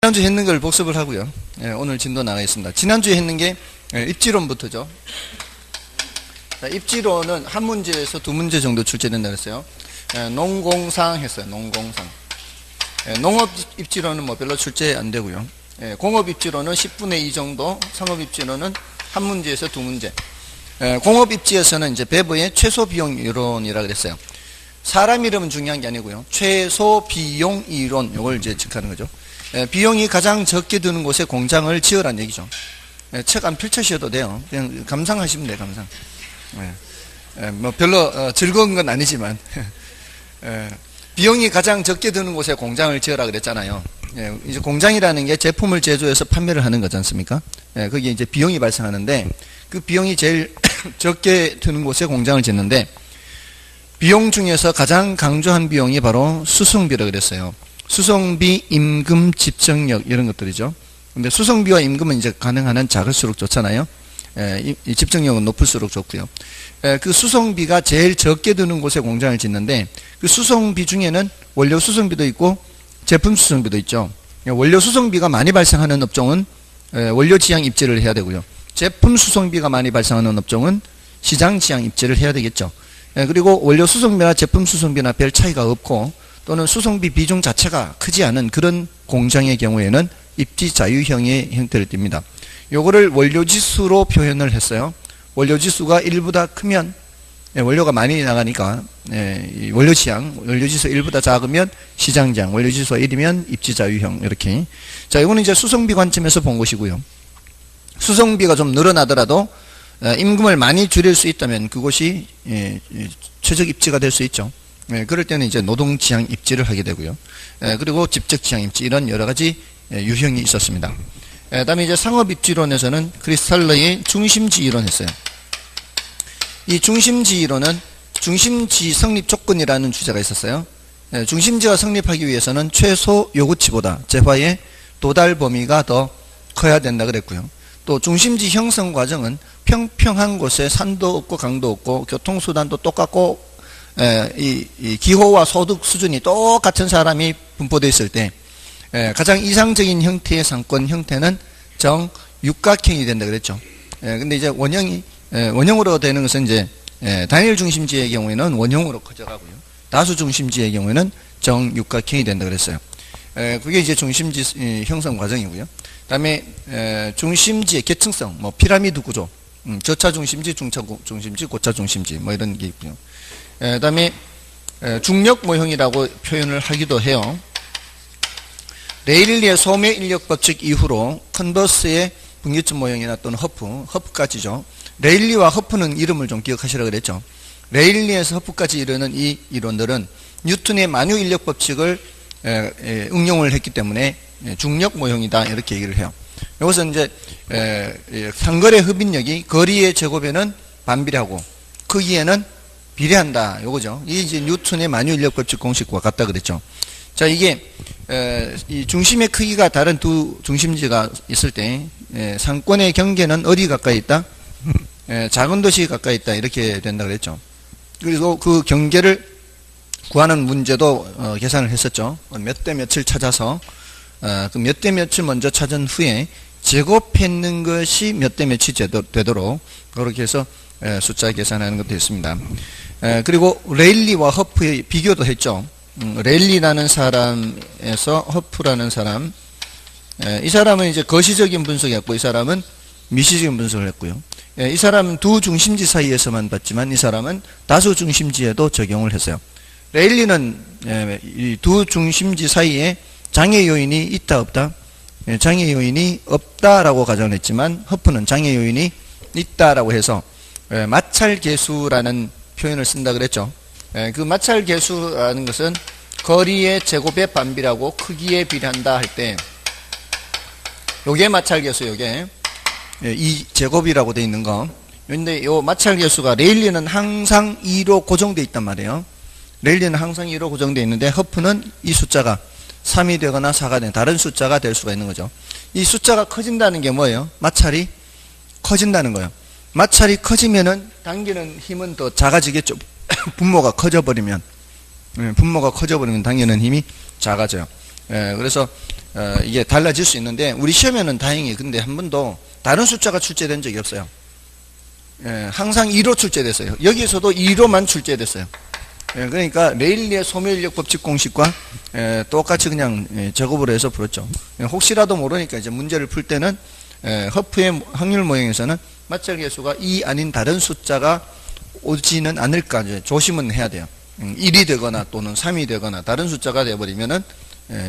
지난주에 했는 걸 복습을 하고요. 오늘 진도 나가겠습니다. 지난주에 했는 게 입지론부터죠. 자, 입지론은 한 문제에서 두 문제 정도 출제된다 그랬어요. 농공상 했어요. 농공상. 농업 입지론은 뭐 별로 출제 안 되고요. 공업 입지론은 10분의 2 정도, 상업 입지론은 한 문제에서 두 문제. 공업 입지에서는 이제 배부의 최소 비용 이론이라 그랬어요. 사람 이름은 중요한 게 아니고요. 최소 비용 이론, 요걸 이제 측하는 거죠. 비용이 가장 적게 드는 곳에 공장을 지으라는 얘기죠. 책 안 펼쳐셔도 돼요. 그냥 감상하시면 돼요, 감상. 뭐 별로 즐거운 건 아니지만 비용이 가장 적게 드는 곳에 공장을 지으라 그랬잖아요. 이제 공장이라는 게 제품을 제조해서 판매를 하는 거지 않습니까? 거기에 이제 비용이 발생하는데 그 비용이 제일 적게 드는 곳에 공장을 짓는데 비용 중에서 가장 강조한 비용이 바로 수송비라 그랬어요. 수송비, 임금, 집정력 이런 것들이죠. 근데 수송비와 임금은 이제 가능한 한 작을수록 좋잖아요. 이 집정력은 높을수록 좋고요. 그 수송비가 제일 적게 드는 곳에 공장을 짓는데 그 수송비 중에는 원료 수송비도 있고 제품 수송비도 있죠. 원료 수송비가 많이 발생하는 업종은 원료 지향 입지를 해야 되고요. 제품 수송비가 많이 발생하는 업종은 시장 지향 입지를 해야 되겠죠. 그리고 원료 수송비나 제품 수송비나 별 차이가 없고 또는 수송비 비중 자체가 크지 않은 그런 공장의 경우에는 입지 자유형의 형태를 띱니다. 요거를 원료지수로 표현을 했어요. 원료지수가 1보다 크면 원료가 많이 나가니까 원료지향, 원료지수 1보다 작으면 시장지향, 원료지수가 1이면 입지자유형 이렇게. 자, 이거는 이제 수송비 관점에서 본 것이고요. 수송비가 좀 늘어나더라도 임금을 많이 줄일 수 있다면 그것이 최적 입지가 될 수 있죠. 그럴 때는 이제 노동지향 입지를 하게 되고요. 그리고 집적지향 입지 이런 여러 가지 유형이 있었습니다. 다음에 이제 상업입지론에서는 크리스탈러의 중심지 이론 했어요. 이 중심지 이론은 중심지 성립 조건이라는 주제가 있었어요. 중심지가 성립하기 위해서는 최소 요구치보다 재화의 도달 범위가 더 커야 된다 그랬고요. 또 중심지 형성 과정은 평평한 곳에 산도 없고 강도 없고 교통수단도 똑같고 이 기호와 소득 수준이 똑같은 사람이 분포되어 있을 때 가장 이상적인 형태의 상권 형태는 정육각형이 된다 그랬죠. 근데 이제 원형으로 되는 것은 이제 단일 중심지의 경우에는 원형으로 커져가고요. 다수 중심지의 경우에는 정육각형이 된다 그랬어요. 그게 이제 중심지 형성 과정이고요. 그다음에 중심지의 계층성, 뭐 피라미드 구조, 저차 중심지, 중차 중심지, 고차 중심지 뭐 이런 게 있고요. 그다음에 중력 모형이라고 표현을 하기도 해요. 레일리의 소매 인력 법칙 이후로 컨버스의 분기점 모형이나 또는 허프까지죠. 레일리와 허프는 이름을 좀 기억하시라 그랬죠. 레일리에서 허프까지 이르는 이 이론들은 뉴턴의 만유 인력 법칙을 응용을 했기 때문에 중력 모형이다 이렇게 얘기를 해요. 이것은 이제 상거래 흡인력이 거리의 제곱에는 반비례하고 크기에는 비례한다 요거죠. 이게 이제 뉴턴의 만유 인력 법칙 공식과 같다 그랬죠. 자, 이게 이 중심의 크기가 다른 두 중심지가 있을 때 상권의 경계는 어디 가까이 있다? 작은 도시 가까이 있다 이렇게 된다 그랬죠. 그리고 그 경계를 구하는 문제도 계산을 했었죠. 몇 대 몇을 찾아서 그 몇 대 몇을 먼저 찾은 후에 제곱했는 것이 몇 대 몇이 되도록 그렇게 해서 숫자 계산하는 것도 있습니다. 그리고 레일리와 허프의 비교도 했죠. 레일리라는 사람에서 허프라는 사람, 이 사람은 이제 거시적인 분석이었고 이 사람은 미시적인 분석을 했고요. 이 사람은 두 중심지 사이에서만 봤지만 이 사람은 다수 중심지에도 적용을 했어요. 레일리는 이 두 중심지 사이에 장애 요인이 있다 없다? 장애 요인이 없다라고 가정을 했지만 허프는 장애 요인이 있다라고 해서 마찰 계수라는 표현을 쓴다 그랬죠. 그 마찰 계수라는 것은 거리의 제곱의 반비례하고 크기에 비례한다 할 때 요게 마찰 계수 요게 이 제곱이라고 되어 있는 거. 근데 요 마찰 계수가 레일리는 항상 2로 고정되어 있단 말이에요. 레일리는 항상 2로 고정되어 있는데 허프는 이 숫자가 3이 되거나 4가 되는 다른 숫자가 될 수가 있는 거죠. 이 숫자가 커진다는 게 뭐예요? 마찰이 커진다는 거예요. 마찰이 커지면은 당기는 힘은 더 작아지겠죠. 분모가 커져버리면 당기는 힘이 작아져요. 그래서 이게 달라질 수 있는데 우리 시험에는 다행히 근데 한 번도 다른 숫자가 출제된 적이 없어요. 항상 2로 출제됐어요. 여기서도 2로만 출제됐어요. 그러니까 레일리의 소멸력 법칙 공식과 똑같이 그냥 작업을 해서 풀었죠. 혹시라도 모르니까 이제 문제를 풀 때는 허프의 확률 모형에서는 마찰계수가 2 아닌 다른 숫자가 오지는 않을까 이제 조심은 해야 돼요. 1이 되거나 또는 3이 되거나 다른 숫자가 되어버리면은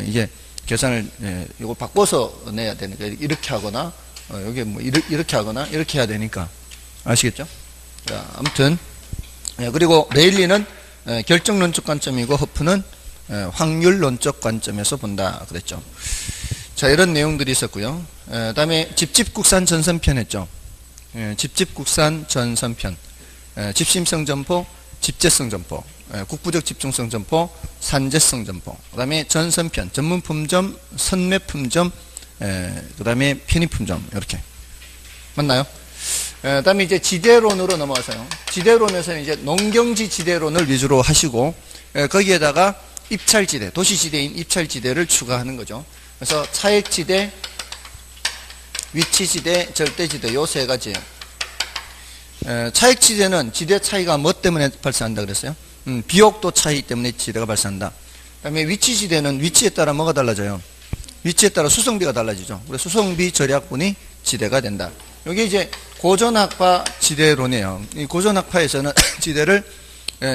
이게 계산을 이걸 바꿔서 내야 되니까 이렇게 하거나 여기 뭐 이렇게 하거나 이렇게 해야 되니까 아시겠죠? 자, 아무튼 그리고 레일리는 결정론적 관점이고 허프는 확률론적 관점에서 본다 그랬죠. 자, 이런 내용들이 있었고요. 다음에 집집국산 전선편 했죠. 집집국산 전선편, 집심성 점포, 집재성 점포, 국부적 집중성 점포, 산재성 점포, 그 다음에 전선편, 전문품점, 선매품점, 그 다음에 편의품점, 이렇게. 맞나요? 그 다음에 이제 지대론으로 넘어가서요. 지대론에서는 이제 농경지 지대론을 위주로 하시고, 거기에다가 입찰지대, 도시지대인 입찰지대를 추가하는 거죠. 그래서 차액지대, 위치지대, 절대지대, 요 세 가지예요. 차액지대는 지대 차이가 뭐 때문에 발생한다 그랬어요? 비옥도 차이 때문에 지대가 발생한다. 그 다음에 위치지대는 위치에 따라 뭐가 달라져요? 위치에 따라 수성비가 달라지죠. 그래서 수성비 절약분이 지대가 된다. 여기 이제 고전학파 지대론이에요. 이 고전학파에서는 지대를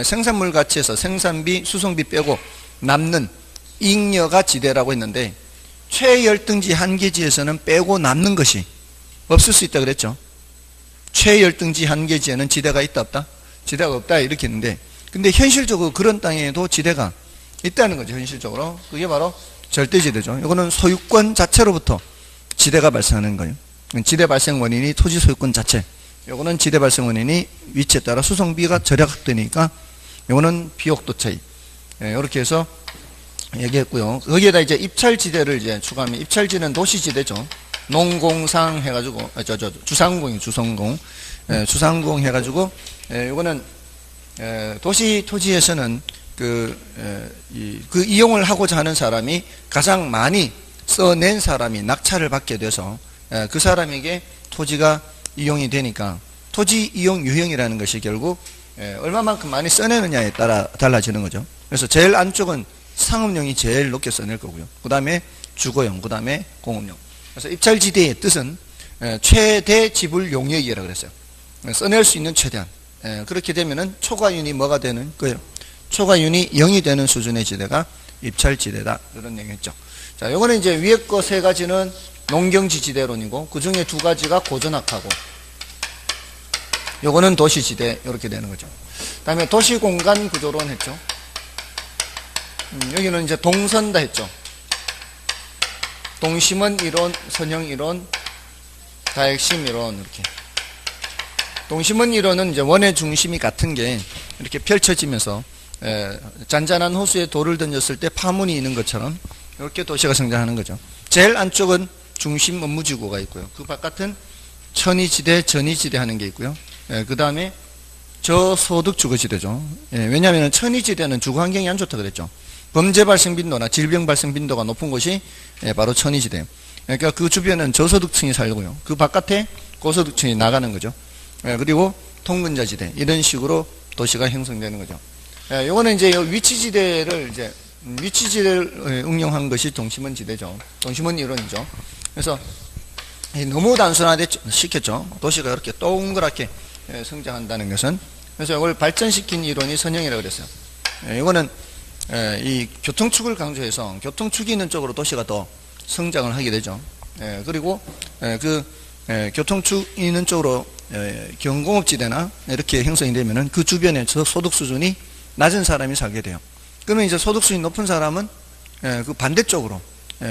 생산물 가치에서 생산비, 수성비 빼고 남는 잉여가 지대라고 했는데 최열등지 한계지에서는 빼고 남는 것이 없을 수 있다 그랬죠. 최열등지 한계지에는 지대가 있다 없다? 지대가 없다 이렇게 했는데 근데 현실적으로 그런 땅에도 지대가 있다는 거죠. 현실적으로. 그게 바로 절대지대죠. 이거는 소유권 자체로부터 지대가 발생하는 거예요. 지대 발생 원인이 토지 소유권 자체. 이거는 지대 발생 원인이 위치에 따라 수성비가 절약되니까 이거는 비옥도 차이. 이렇게 해서 얘기했고요. 거기에다 이제 입찰지대를 이제 추가하면 입찰지는 도시지대죠. 농공상 해가지고 주상공이 주성공, 주상공 해가지고 이거는 도시 토지에서는 그 이용을 하고자 하는 사람이 가장 많이 써낸 사람이 낙찰을 받게 돼서 그 사람에게 토지가 이용이 되니까 토지 이용 유형이라는 것이 결국 얼마만큼 많이 써내느냐에 따라 달라지는 거죠. 그래서 제일 안쪽은 상업용이 제일 높게 써낼 거고요. 그 다음에 주거용, 그 다음에 공업용. 그래서 입찰지대의 뜻은 최대 지불 용역이라고 그랬어요. 써낼 수 있는 최대한. 그렇게 되면은 초과윤이 뭐가 되는 거예요? 초과윤이 0이 되는 수준의 지대가 입찰지대다. 이런 얘기했죠. 자, 요거는 이제 위에 거 세 가지는 농경지 지대론이고 그 중에 두 가지가 고전학파고 요거는 도시지대 이렇게 되는 거죠. 그 다음에 도시공간 구조론 했죠. 여기는 이제 동선다 했죠. 동심원 이론, 선형 이론, 다핵심 이론 이렇게. 동심원 이론은 이제 원의 중심이 같은 게 이렇게 펼쳐지면서 잔잔한 호수에 돌을 던졌을 때 파문이 있는 것처럼 이렇게 도시가 성장하는 거죠. 제일 안쪽은 중심 업무지구가 있고요. 그 바깥은 천이지대, 전이지대 하는 게 있고요. 그 다음에 저소득 주거지대죠. 왜냐하면 천이지대는 주거 환경이 안 좋다 그랬죠. 범죄 발생 빈도나 질병 발생 빈도가 높은 곳이 바로 천이지대예요. 그러니까 그 주변은 저소득층이 살고요. 그 바깥에 고소득층이 나가는 거죠. 그리고 통근자지대 이런 식으로 도시가 형성되는 거죠. 요거는 이제 위치지대를 이제 위치지대를 응용한 것이 동심원 지대죠. 동심원 이론이죠. 그래서 너무 단순하게 시켰죠. 도시가 이렇게 동그랗게 성장한다는 것은. 그래서 이걸 발전시킨 이론이 선형이라고 그랬어요. 이거는 이 교통축을 강조해서 교통축이 있는 쪽으로 도시가 더 성장을 하게 되죠. 그리고 그 교통축 있는 쪽으로 경공업지대나 이렇게 형성이 되면은 그 주변에 소득 수준이 낮은 사람이 살게 돼요. 그러면 이제 소득 수준이 높은 사람은 그 반대쪽으로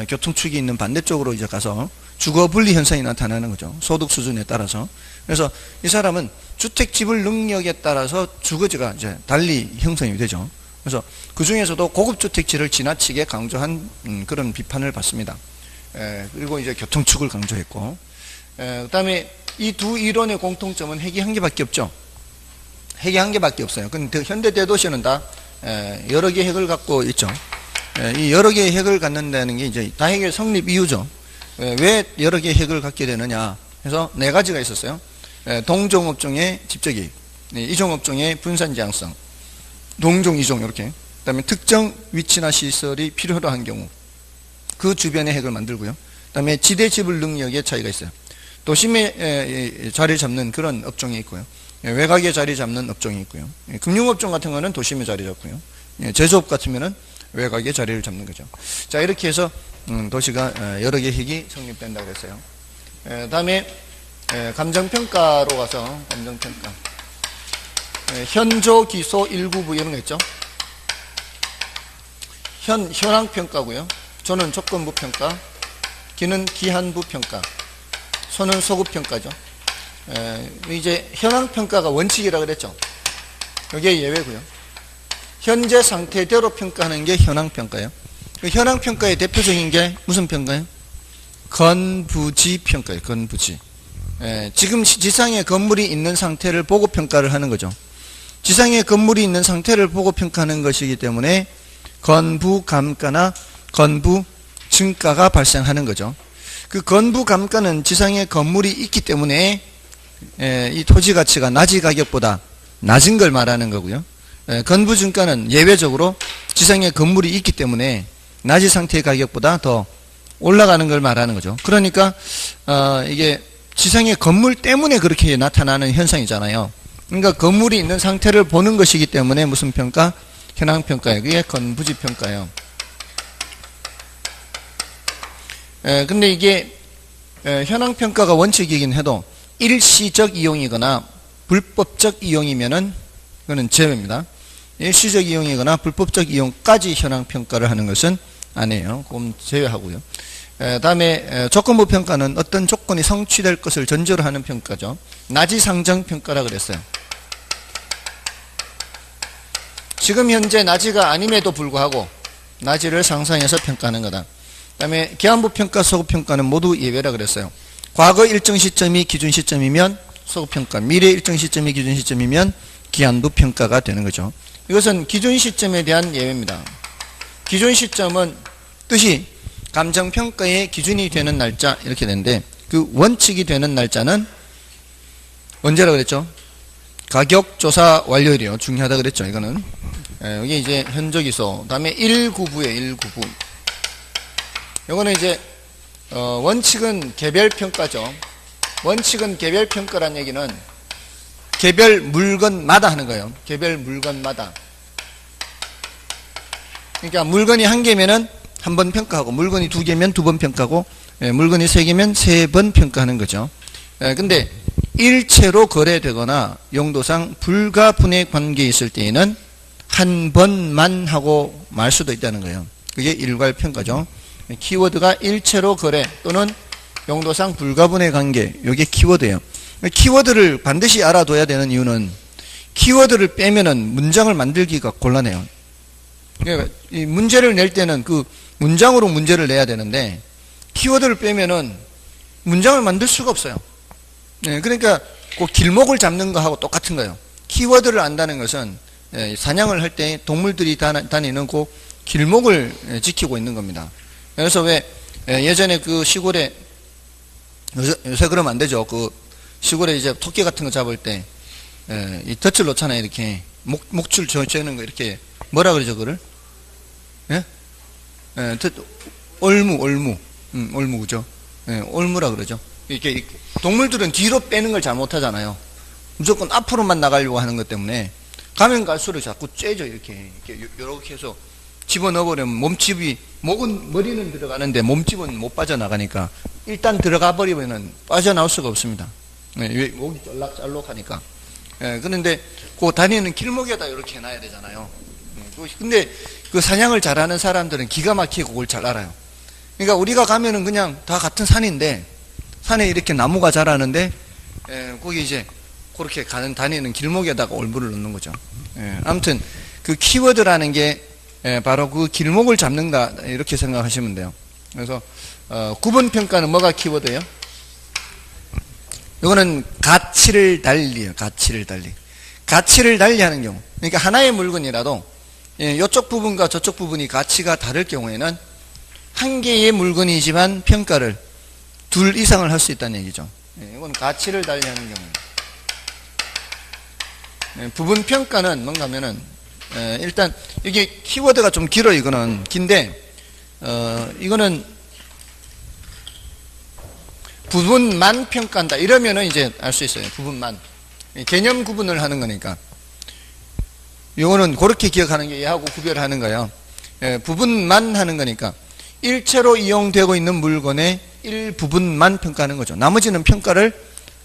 교통축이 있는 반대쪽으로 이제 가서 주거 분리 현상이 나타나는 거죠. 소득 수준에 따라서. 그래서 이 사람은 주택 지불 능력에 따라서 주거지가 이제 달리 형성이 되죠. 그래서 그 중에서도 고급 주택지를 지나치게 강조한 그런 비판을 받습니다. 그리고 이제 교통축을 강조했고, 그다음에 이 두 이론의 공통점은 핵이 한 개밖에 없죠. 핵이 한 개밖에 없어요. 근데 현대 대도시는 다 여러 개 핵을 갖고 있죠. 이 여러 개의 핵을 갖는다는 게 이제 다핵의 성립 이유죠. 왜 여러 개의 핵을 갖게 되느냐. 그래서 네 가지가 있었어요. 동종업종의 집적이익, 이종업종의 분산지향성, 동종, 이종 이렇게. 그다음에 특정 위치나 시설이 필요로 한 경우 그 주변에 핵을 만들고요. 그다음에 지대 지불 능력의 차이가 있어요. 도심에 자리 잡는 그런 업종이 있고요. 외곽에 자리 잡는 업종이 있고요. 금융업종 같은 거는 도심에 자리 잡고요. 제조업 같으면은 외곽에 자리를 잡는 거죠. 자, 이렇게 해서 도시가 여러 개의 핵이 성립된다고 그랬어요. 다음에 감정평가로 가서 감정평가. 현조, 기소, 일구부 이런 거 있죠. 현황평가고요. 조는 조건부평가, 기는 기한부평가, 소는 소급평가죠. 이제 현황평가가 원칙이라고 그랬죠. 이게 예외고요. 현재 상태대로 평가하는 게 현황평가예요. 그 현황평가의 대표적인 게 무슨 평가예요? 건부지 평가예요. 건부지. 지금 지상에 건물이 있는 상태를 보고 평가를 하는 거죠. 지상에 건물이 있는 상태를 보고 평가하는 것이기 때문에 건부감가나 건부증가가 발생하는 거죠. 그 건부감가는 지상에 건물이 있기 때문에 이 토지 가치가 낮이 가격보다 낮은 걸 말하는 거고요. 건부증가는 예외적으로 지상에 건물이 있기 때문에 낮은 상태의 가격보다 더 올라가는 걸 말하는 거죠. 그러니까 이게 지상의 건물 때문에 그렇게 나타나는 현상이잖아요. 그러니까 건물이 있는 상태를 보는 것이기 때문에 무슨 평가? 현황평가예요. 그게 건부지평가예요. 근데 이게 현황평가가 원칙이긴 해도 일시적 이용이거나 불법적 이용이면은 그거는 제외입니다. 일시적 이용이거나 불법적 이용까지 현황평가를 하는 것은 아니에요. 그건 제외하고요. 다음에 조건부 평가는 어떤 조건이 성취될 것을 전제로 하는 평가죠. 나지상정 평가라 그랬어요. 지금 현재 나지가 아님에도 불구하고 나지를 상상해서 평가하는 거다. 그다음에 기한부 평가, 소급 평가는 모두 예외라 그랬어요. 과거 일정 시점이 기준 시점이면 소급 평가, 미래 일정 시점이 기준 시점이면 기한부 평가가 되는 거죠. 이것은 기준 시점에 대한 예외입니다. 기준 시점은 뜻이 감정평가의 기준이 되는 날짜 이렇게 되는데 그 원칙이 되는 날짜는 언제라고 그랬죠? 가격조사 완료일이요. 중요하다 그랬죠. 이거는 여기 이제 현저기소 다음에 1구부에 1구부 이거는 이제 원칙은 개별평가죠. 원칙은 개별평가란 얘기는 개별 물건마다 하는 거예요. 개별 물건마다. 그러니까 물건이 한 개면은 한 번 평가하고 물건이 두 개면 두 번 평가하고 물건이 세 개면 세 번 평가하는 거죠. 근데 일체로 거래되거나 용도상 불가분의 관계에 있을 때에는 한 번만 하고 말 수도 있다는 거예요. 그게 일괄평가죠. 키워드가 일체로 거래 또는 용도상 불가분의 관계 이게 키워드예요. 키워드를 반드시 알아둬야 되는 이유는 키워드를 빼면은 문장을 만들기가 곤란해요. 그러니까 이 문제를 낼 때는 그 문장으로 문제를 내야 되는데 키워드를 빼면은 문장을 만들 수가 없어요. 그러니까 그 길목을 잡는 거하고 똑같은 거예요. 키워드를 안다는 것은 사냥을 할 때 동물들이 다니는 그 길목을 지키고 있는 겁니다. 그래서 왜 예전에 그 시골에 요새 그러면 안 되죠. 그 시골에 이제 토끼 같은 거 잡을 때 이 덫을 놓잖아요. 이렇게 목줄 재는 거 이렇게 뭐라 그러죠 그걸? 예? 올무 그죠? 올무라 그러죠. 이렇게 동물들은 뒤로 빼는 걸 잘 못하잖아요. 무조건 앞으로만 나가려고 하는 것 때문에 가면 갈수록 자꾸 쬐죠. 이렇게 해서 집어넣어버리면 목은 머리는 들어가는데 몸집은 못 빠져나가니까 일단 들어가 버리면은 빠져나올 수가 없습니다. 목이 쫄락쫄락하니까. 그런데 그 다니는 길목에다 이렇게 해놔야 되잖아요. 근데 그 사냥을 잘하는 사람들은 기가 막히게 그걸 잘 알아요. 그러니까 우리가 가면은 그냥 다 같은 산인데 산에 이렇게 나무가 자라는데 거기 이제 그렇게 다니는 길목에다가 올무를 넣는 거죠. 아무튼 그 키워드라는 게 바로 그 길목을 잡는다 이렇게 생각하시면 돼요. 그래서 구분평가는 뭐가 키워드예요? 이거는 가치를 달리해요. 가치를 달리 하는 경우. 그러니까 하나의 물건이라도 이쪽 부분과 저쪽 부분이 가치가 다를 경우에는 한 개의 물건이지만 평가를 둘 이상을 할 수 있다는 얘기죠. 이건 가치를 달리하는 경우입니다. 부분 평가는 뭔가 하면은 일단 이게 키워드가 좀 길어요. 이거는 긴데 이거는 부분만 평가한다 이러면은 이제 알 수 있어요. 부분만 개념 구분을 하는 거니까 이거는 그렇게 기억하는 게 얘하고 구별하는 거예요. 부분만 하는 거니까 일체로 이용되고 있는 물건의 일부분만 평가하는 거죠. 나머지는 평가를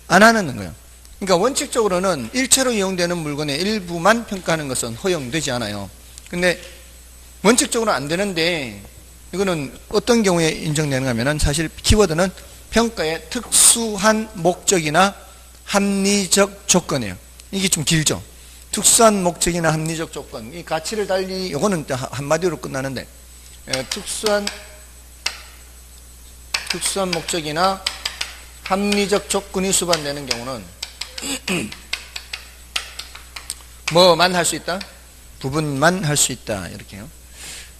안 하는 거예요. 그러니까 원칙적으로는 일체로 이용되는 물건의 일부만 평가하는 것은 허용되지 않아요. 근데 원칙적으로 안 되는데 이거는 어떤 경우에 인정되는가 하면은 사실 키워드는 평가의 특수한 목적이나 합리적 조건이에요. 이게 좀 길죠. 특수한 목적이나 합리적 조건. 이 가치를 달리 이거는 한마디로 끝나는데 특수한 목적이나 합리적 조건이 수반되는 경우는 뭐만 할 수 있다? 부분만 할 수 있다. 이렇게요.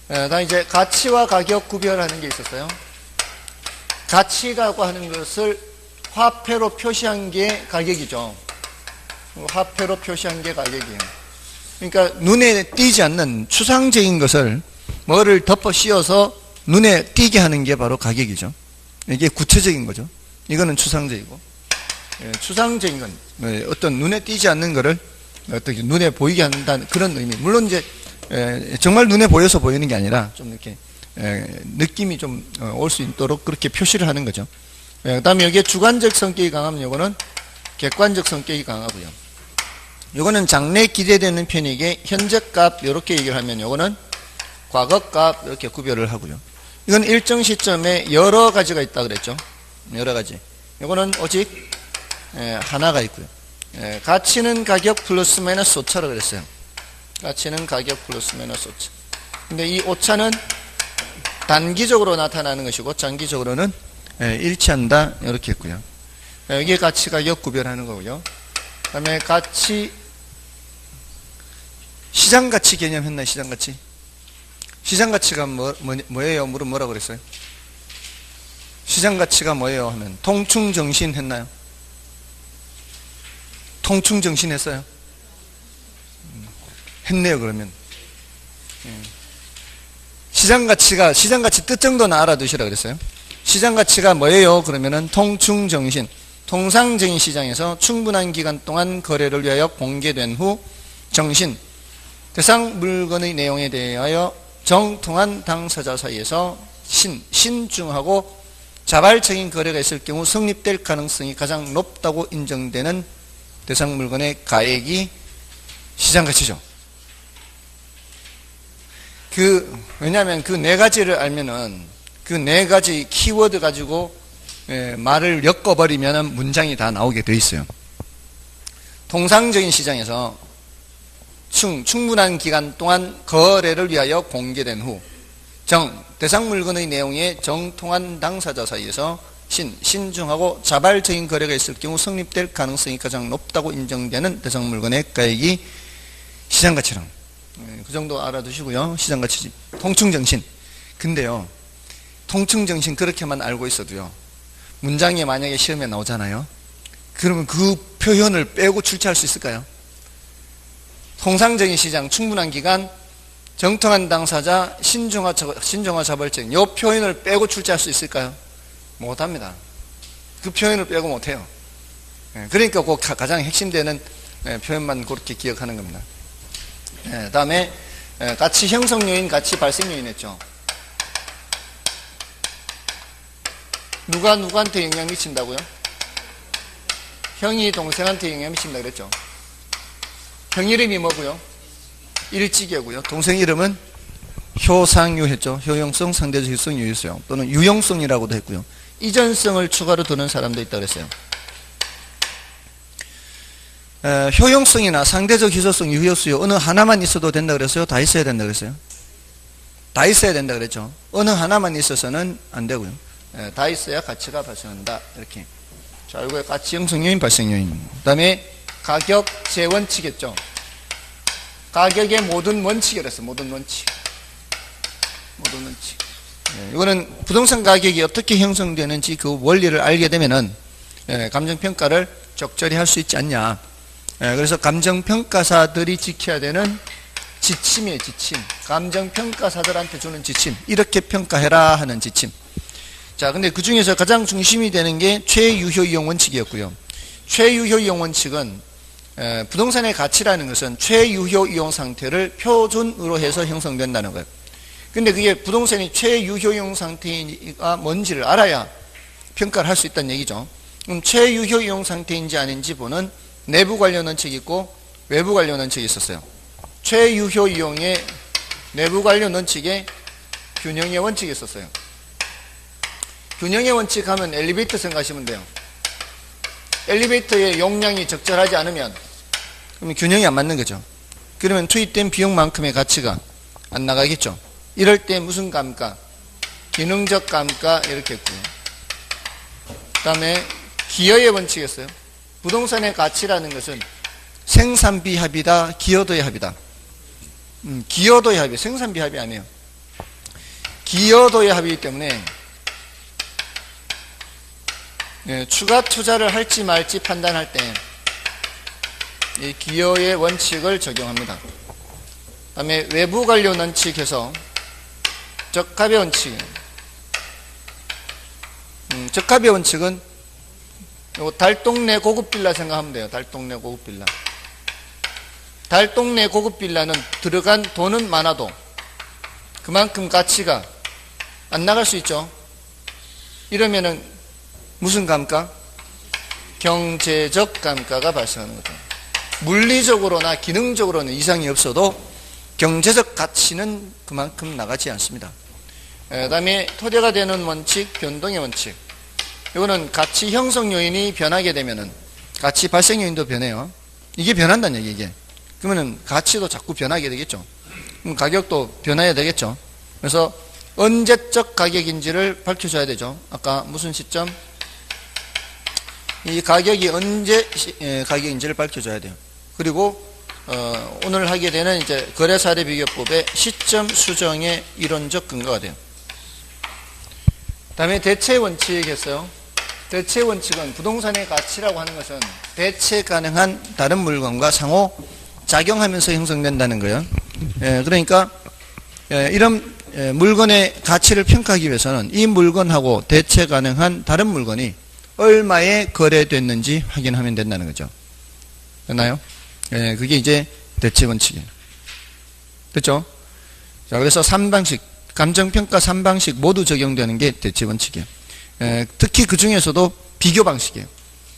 다음 이제 가치와 가격 구별하는 게 있었어요. 가치라고 하는 것을 화폐로 표시한 게 가격이죠. 화폐로 표시한 게 가격이에요. 그러니까 눈에 띄지 않는 추상적인 것을 뭐를 덮어 씌워서 눈에 띄게 하는 게 바로 가격이죠. 이게 구체적인 거죠. 이거는 추상적이고, 추상적인 건 어떤 눈에 띄지 않는 거를 어떻게 눈에 보이게 한다는 그런 의미. 물론 이제 정말 눈에 보여서 보이는 게 아니라 좀 이렇게 느낌이 좀 올 수 있도록 그렇게 표시를 하는 거죠. 그 다음에 여기에 주관적 성격이 강하면 이거는 객관적 성격이 강하고요. 이거는 장래 기대되는 편익의 현재값 이렇게 얘기를 하면 이거는 과거값 이렇게 구별을 하고요. 이건 일정 시점에 여러 가지가 있다 그랬죠. 여러 가지. 이거는 오직 하나가 있고요. 가치는 가격 플러스 마이너스 오차라고 그랬어요. 가치는 가격 플러스 마이너스 오차. 근데 이 오차는 단기적으로 나타나는 것이고 장기적으로는 일치한다 이렇게 했고요. 여기에 가치 가격 구별하는 거고요. 그 다음에 가치 시장가치 개념 했나요? 시장가치? 시장가치가 뭐예요? 물은 뭐라고 그랬어요? 시장가치가 뭐예요? 하면 통충정신 했나요? 통충정신 했어요? 했네요. 그러면 시장가치 뜻 정도는 알아두시라 그랬어요. 시장가치가 뭐예요? 그러면은 통충정신, 통상적인 시장에서 충분한 기간 동안 거래를 위하여 공개된 후 정신, 대상 물건의 내용에 대하여 정통한 당사자 사이에서 신중하고 자발적인 거래가 있을 경우 성립될 가능성이 가장 높다고 인정되는 대상 물건의 가액이 시장가치죠. 왜냐하면 그 네 가지를 알면은 그 네 가지 키워드 가지고 말을 엮어버리면 문장이 다 나오게 돼 있어요. 통상적인 시장에서 충분한 기간 동안 거래를 위하여 공개된 후 대상 물건의 내용에 정통한 당사자 사이에서 신중하고 자발적인 거래가 있을 경우 성립될 가능성이 가장 높다고 인정되는 대상 물건의 가액이 시장가치랑 그 정도 알아두시고요. 시장가치 통충정신. 근데요, 통충정신 그렇게만 알고 있어도요, 문장에 만약에 시험에 나오잖아요. 그러면 그 표현을 빼고 출제할 수 있을까요? 통상적인 시장, 충분한 기간, 정통한 당사자, 신중화 자발적인 이 표현을 빼고 출제할 수 있을까요? 못합니다. 그 표현을 빼고 못해요. 그러니까 그 가장 핵심되는 표현만 그렇게 기억하는 겁니다. 다음에 가치 형성 요인, 가치 발생 요인 했죠. 누가 누구한테 영향 미친다고요? 형이 동생한테 영향 미친다 그랬죠. 형 이름이 뭐고요? 일찍이고요. 동생 이름은 효상유 했죠. 효용성, 상대적 효성, 유효성 또는 유용성이라고도 했고요. 이전성을 추가로 두는 사람도 있다고 그랬어요. 효용성이나 상대적 희소성, 유효수요 어느 하나만 있어도 된다 그랬어요? 다 있어야 된다 그랬어요? 다 있어야 된다 그랬죠. 어느 하나만 있어서는 안 되고요. 다 있어야 가치가 발생한다. 이렇게. 자, 이거 가치 형성 요인, 발생 요인. 그 다음에 가격 재원칙 했죠. 가격의 모든 원칙이랬어요. 모든 원칙. 이거는 부동산 가격이 어떻게 형성되는지 그 원리를 알게 되면은 감정평가를 적절히 할 수 있지 않냐. 그래서 감정평가사들이 지켜야 되는 지침이에요. 지침. 감정평가사들한테 주는 지침. 이렇게 평가해라 하는 지침. 자, 근데 그 중에서 가장 중심이 되는 게 최유효 이용 원칙이었고요. 최유효 이용 원칙은 부동산의 가치라는 것은 최유효 이용 상태를 표준으로 해서 형성된다는 거예요. 근데 그게 부동산이 최유효 이용 상태가 뭔지를 알아야 평가를 할 수 있다는 얘기죠. 그럼 최유효 이용 상태인지 아닌지 보는 내부 관련 원칙이 있고 외부 관련 원칙이 있었어요. 최유효 이용의 내부 관련 원칙에 균형의 원칙이 있었어요. 균형의 원칙 하면 엘리베이터 생각하시면 돼요. 엘리베이터의 용량이 적절하지 않으면 그러면 균형이 안 맞는 거죠. 그러면 투입된 비용만큼의 가치가 안 나가겠죠. 이럴 때 무슨 감가? 기능적 감가 이렇게 했고요. 그 다음에 기여의 원칙이었어요. 부동산의 가치라는 것은 생산비 합이다, 기여도의 합이다. 기여도의 합이 생산비 합이 아니에요. 기여도의 합이기 때문에 추가 투자를 할지 말지 판단할 때 이 기여의 원칙을 적용합니다. 그 다음에 외부 관련 원칙에서 적합의 원칙. 적합의 원칙은 달동네 고급 빌라 생각하면 돼요. 달동네 고급 빌라. 달동네 고급 빌라는 들어간 돈은 많아도 그만큼 가치가 안 나갈 수 있죠. 이러면은 무슨 감가? 경제적 감가가 발생하는 거죠. 물리적으로나 기능적으로는 이상이 없어도 경제적 가치는 그만큼 나가지 않습니다. 그 다음에 토대가 되는 원칙, 변동의 원칙. 이거는 가치 형성 요인이 변하게 되면은 가치 발생 요인도 변해요. 이게 변한다는 얘기, 이게. 그러면은 가치도 자꾸 변하게 되겠죠. 그럼 가격도 변해야 되겠죠. 그래서 언제적 가격인지를 밝혀줘야 되죠. 아까 무슨 시점? 이 가격이 언제 가격인지를 밝혀줘야 돼요. 그리고 오늘 하게 되는 이제 거래사례 비교법의 시점 수정의 이론적 근거가 돼요. 다음에 대체 원칙이겠어요. 대체 원칙은 부동산의 가치라고 하는 것은 대체 가능한 다른 물건과 상호 작용하면서 형성된다는 거예요. 그러니까 이런 물건의 가치를 평가하기 위해서는 이 물건하고 대체 가능한 다른 물건이 얼마에 거래됐는지 확인하면 된다는 거죠. 됐나요? 그게 이제 대체 원칙이에요. 됐죠? 자, 그래서 3방식, 감정평가 3방식 모두 적용되는 게 대체 원칙이에요. 특히 그 중에서도 비교 방식이에요.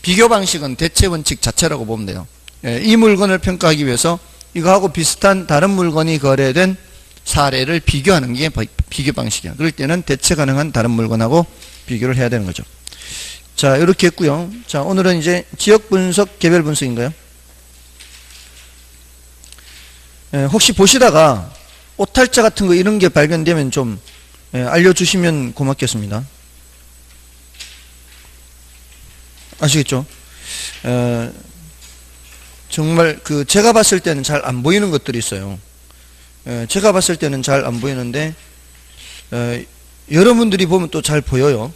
비교 방식은 대체 원칙 자체라고 보면 돼요. 이 물건을 평가하기 위해서 이거하고 비슷한 다른 물건이 거래된 사례를 비교하는 게 비교 방식이에요. 그럴 때는 대체 가능한 다른 물건하고 비교를 해야 되는 거죠. 자, 이렇게 했고요. 자, 오늘은 이제 지역 분석, 개별 분석인가요? 혹시 보시다가 오탈자 같은 거 이런 게 발견되면 좀 알려주시면 고맙겠습니다. 아시겠죠? 정말 제가 봤을 때는 잘 안 보이는 것들이 있어요. 제가 봤을 때는 잘 안 보이는데 여러분들이 보면 또 잘 보여요.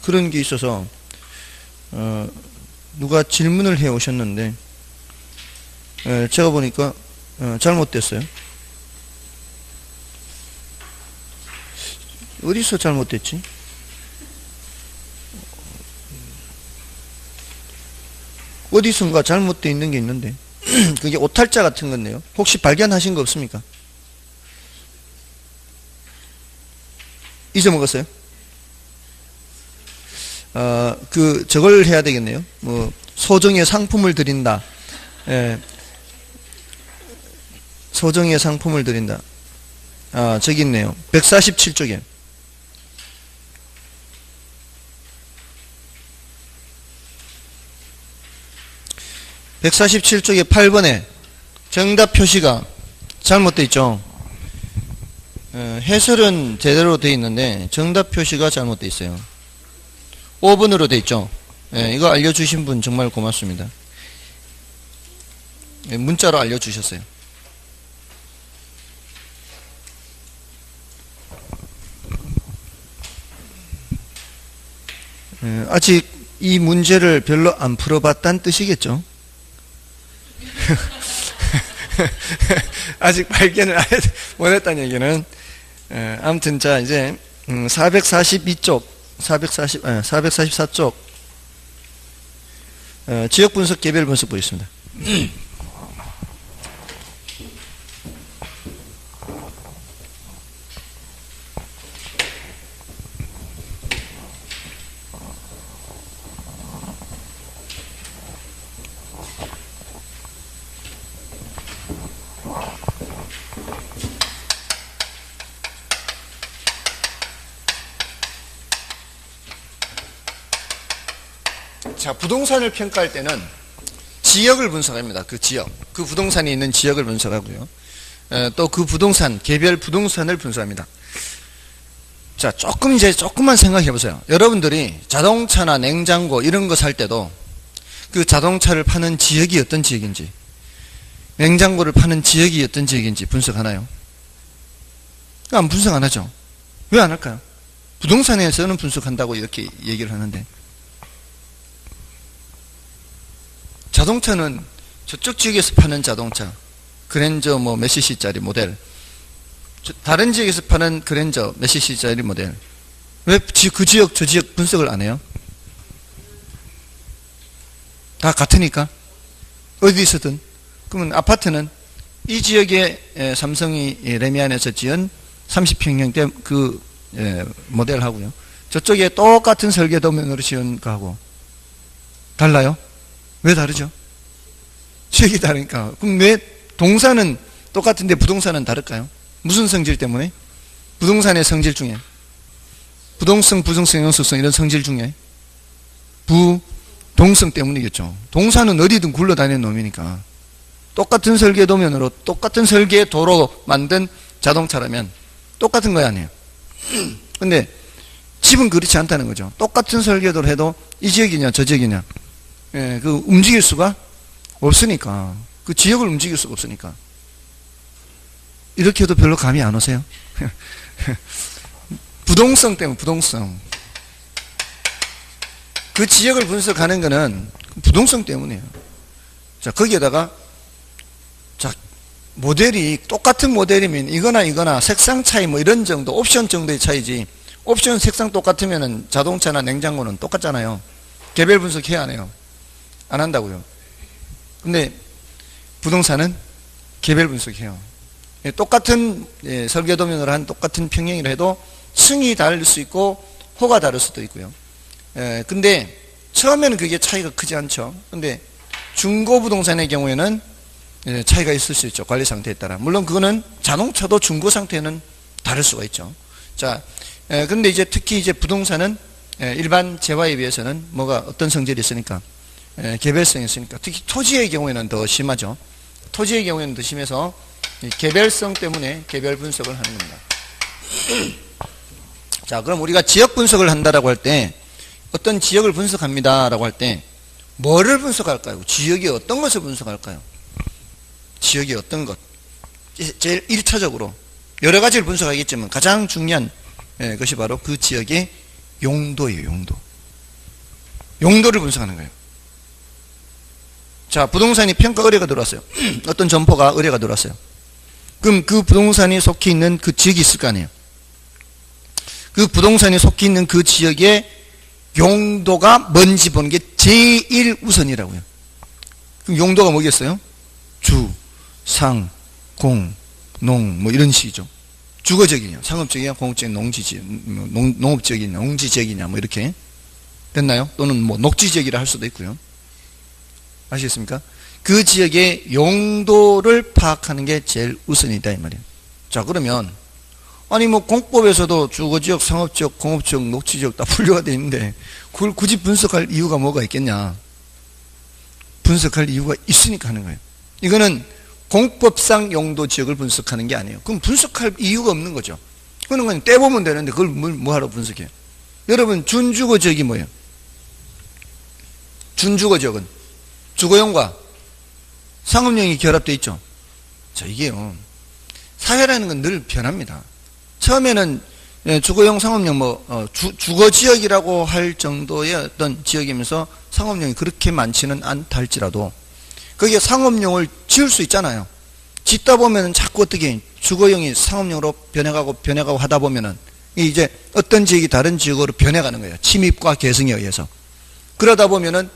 그런 게 있어서 누가 질문을 해 오셨는데 제가 보니까 잘못됐어요. 어디서 잘못됐지? 어디선가 잘못되어 있는 게 있는데 그게 오탈자 같은 건데요. 혹시 발견하신 거 없습니까? 잊어먹었어요? 저걸 해야 되겠네요. 소정의 상품을 드린다. 소정의 상품을 드린다. 저기 있네요. 147쪽에. 147쪽에 8번에 정답 표시가 잘못되어 있죠. 해설은 제대로 되어 있는데 정답 표시가 잘못되어 있어요. 5번으로 되어 있죠. 이거 알려주신 분 정말 고맙습니다. 문자로 알려주셨어요. 아직 이 문제를 별로 안 풀어봤다는 뜻이겠죠. 아직 발견을 못했다는 얘기는, 아무튼 자 이제 442쪽 444쪽 지역 분석 개별 분석 보겠습니다. 자, 부동산을 평가할 때는 지역을 분석합니다. 그 지역, 그 부동산이 있는 지역을 분석하고요. 또 그 부동산, 개별 부동산을 분석합니다. 자, 조금만 생각해 보세요. 여러분들이 자동차나 냉장고 이런 거 살 때도 그 자동차를 파는 지역이 어떤 지역인지, 냉장고를 파는 지역이 어떤 지역인지 분석하나요? 안 분석 안 하죠. 왜 안 할까요? 부동산에서는 분석한다고 이렇게 얘기를 하는데, 자동차는 저쪽 지역에서 파는 자동차, 그랜저 뭐 몇 cc짜리 모델, 다른 지역에서 파는 그랜저 몇 cc짜리 모델, 왜 그 지역 저 지역 분석을 안 해요? 다 같으니까. 어디서든. 그러면 아파트는 이 지역에 삼성이 레미안에서 지은 30평형대 그 모델하고요, 저쪽에 똑같은 설계도면으로 지은 거하고 달라요? 왜 다르죠? 지역이 다르니까. 그럼 왜 동사는 똑같은데 부동산은 다를까요? 무슨 성질 때문에? 부동산의 성질 중에, 부동성, 부정성, 영속성 이런 성질 중에 부동성 때문이겠죠. 동사는 어디든 굴러다니는 놈이니까. 똑같은 설계도면으로 똑같은 설계도로 만든 자동차라면 똑같은 거 아니에요. 근데 집은 그렇지 않다는 거죠. 똑같은 설계도를 해도 이 지역이냐 저 지역이냐, 그 움직일 수가 없으니까, 그 지역을 움직일 수가 없으니까. 이렇게 해도 별로 감이 안 오세요? 부동성 때문에, 부동성. 그 지역을 분석하는 거는 부동성 때문이에요. 자, 거기에다가 자, 모델이 똑같은 모델이면 이거나 색상 차이 뭐 이런 정도, 옵션 정도의 차이지, 옵션 색상 똑같으면은 자동차나 냉장고는 똑같잖아요. 개별 분석해야 하네요. 안 한다고요. 근데 부동산은 개별 분석해요. 똑같은 설계도면으로 한 똑같은 평형이라 해도 층이 다를 수 있고 호가 다를 수도 있고요. 근데 처음에는 그게 차이가 크지 않죠. 근데 중고 부동산의 경우에는 차이가 있을 수 있죠. 관리 상태에 따라. 물론 그거는 자동차도 중고 상태는 다를 수가 있죠. 자, 근데 이제 특히 이제 부동산은 일반 재화에 비해서는 뭐가 어떤 성질이 있으니까, 개별성이 있으니까, 특히 토지의 경우에는 더 심하죠. 토지의 경우에는 더 심해서 개별성 때문에 개별 분석을 하는 겁니다. 자, 그럼 우리가 지역 분석을 한다라고 할 때, 어떤 지역을 분석합니다라고 할 때 뭐를 분석할까요? 지역이 어떤 것을 분석할까요? 지역이 어떤 것? 제일 1차적으로 여러 가지를 분석하겠지만 가장 중요한 것이 바로 그 지역의 용도예요. 용도. 용도를 분석하는 거예요. 자, 부동산이 평가 의뢰가 들어왔어요. 어떤 점포가 의뢰가 들어왔어요. 그럼 그 부동산이 속해 있는 그 지역이 있을 거 아니에요. 그 부동산이 속해 있는 그 지역의 용도가 뭔지 보는 게 제일 우선이라고요. 그럼 용도가 뭐겠어요? 주, 상, 공, 농 뭐 이런 식이죠. 주거적이냐, 상업적이냐, 공업적이냐, 농업적이냐, 농지적이냐 뭐 이렇게 됐나요? 또는 뭐 녹지적이라 할 수도 있고요. 아시겠습니까? 그 지역의 용도를 파악하는 게 제일 우선이다 이 말이에요. 자, 그러면 아니 뭐 공법에서도 주거지역, 상업지역, 공업지역, 녹지지역 다 분류가 되어 있는데 그걸 굳이 분석할 이유가 뭐가 있겠냐? 분석할 이유가 있으니까 하는 거예요. 이거는 공법상 용도 지역을 분석하는 게 아니에요. 그럼 분석할 이유가 없는 거죠. 그런 건 떼보면 되는데 그걸 뭐하러 분석해요? 여러분, 준주거 지역이 뭐예요? 준주거 지역은 주거용과 상업용이 결합되어 있죠. 자, 이게요, 사회라는 건 늘 변합니다. 처음에는 예, 주거용, 상업용, 주거 지역이라고 할 정도의 어떤 지역이면서 상업용이 그렇게 많지는 않다 할지라도 거기에 상업용을 지을 수 있잖아요. 짓다 보면은 자꾸 어떻게 주거용이 상업용으로 변해가고 하다 보면은 이제 어떤 지역이 다른 지역으로 변해가는 거예요. 침입과 계승에 의해서. 그러다 보면은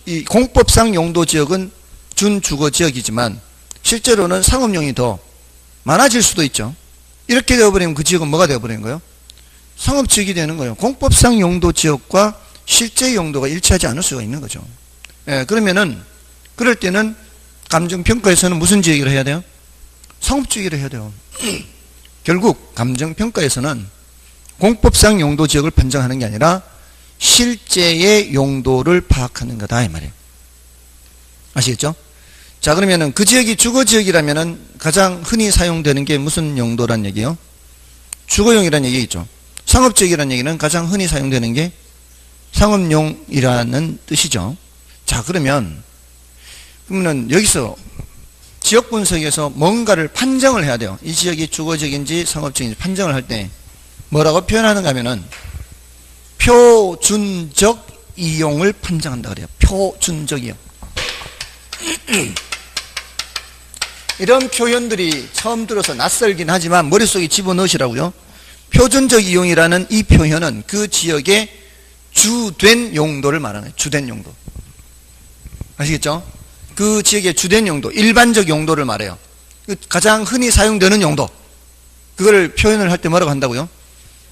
이 공법상 용도 지역은 준주거 지역이지만 실제로는 상업용이 더 많아질 수도 있죠. 이렇게 되어버리면 그 지역은 뭐가 되어버리는 거예요? 상업지역이 되는 거예요. 공법상 용도 지역과 실제 용도가 일치하지 않을 수가 있는 거죠. 예, 그러면은 그럴 때는 감정평가에서는 무슨 지역을 해야 돼요? 상업지역을 해야 돼요. 결국 감정평가에서는 공법상 용도 지역을 판정하는 게 아니라 실제의 용도를 파악하는 거다 이 말이에요. 아시겠죠? 자, 그러면은 그 지역이 주거지역이라면은 가장 흔히 사용되는 게 무슨 용도란 얘기예요? 주거용이란 얘기겠죠. 상업지역이란 얘기는 가장 흔히 사용되는 게 상업용이라는 뜻이죠. 자, 그러면은 여기서 지역 분석에서 뭔가를 판정을 해야 돼요. 이 지역이 주거지역인지 상업지역인지 판정을 할 때 뭐라고 표현하는가 하면은 표준적 이용을 판정한다 그래요. 표준적 이용. 이런 표현들이 처음 들어서 낯설긴 하지만 머릿속에 집어넣으시라고요. 표준적 이용이라는 이 표현은 그 지역의 주된 용도를 말하는 거예요. 주된 용도. 아시겠죠? 그 지역의 주된 용도, 일반적 용도를 말해요. 가장 흔히 사용되는 용도. 그거를 표현을 할 때 뭐라고 한다고요?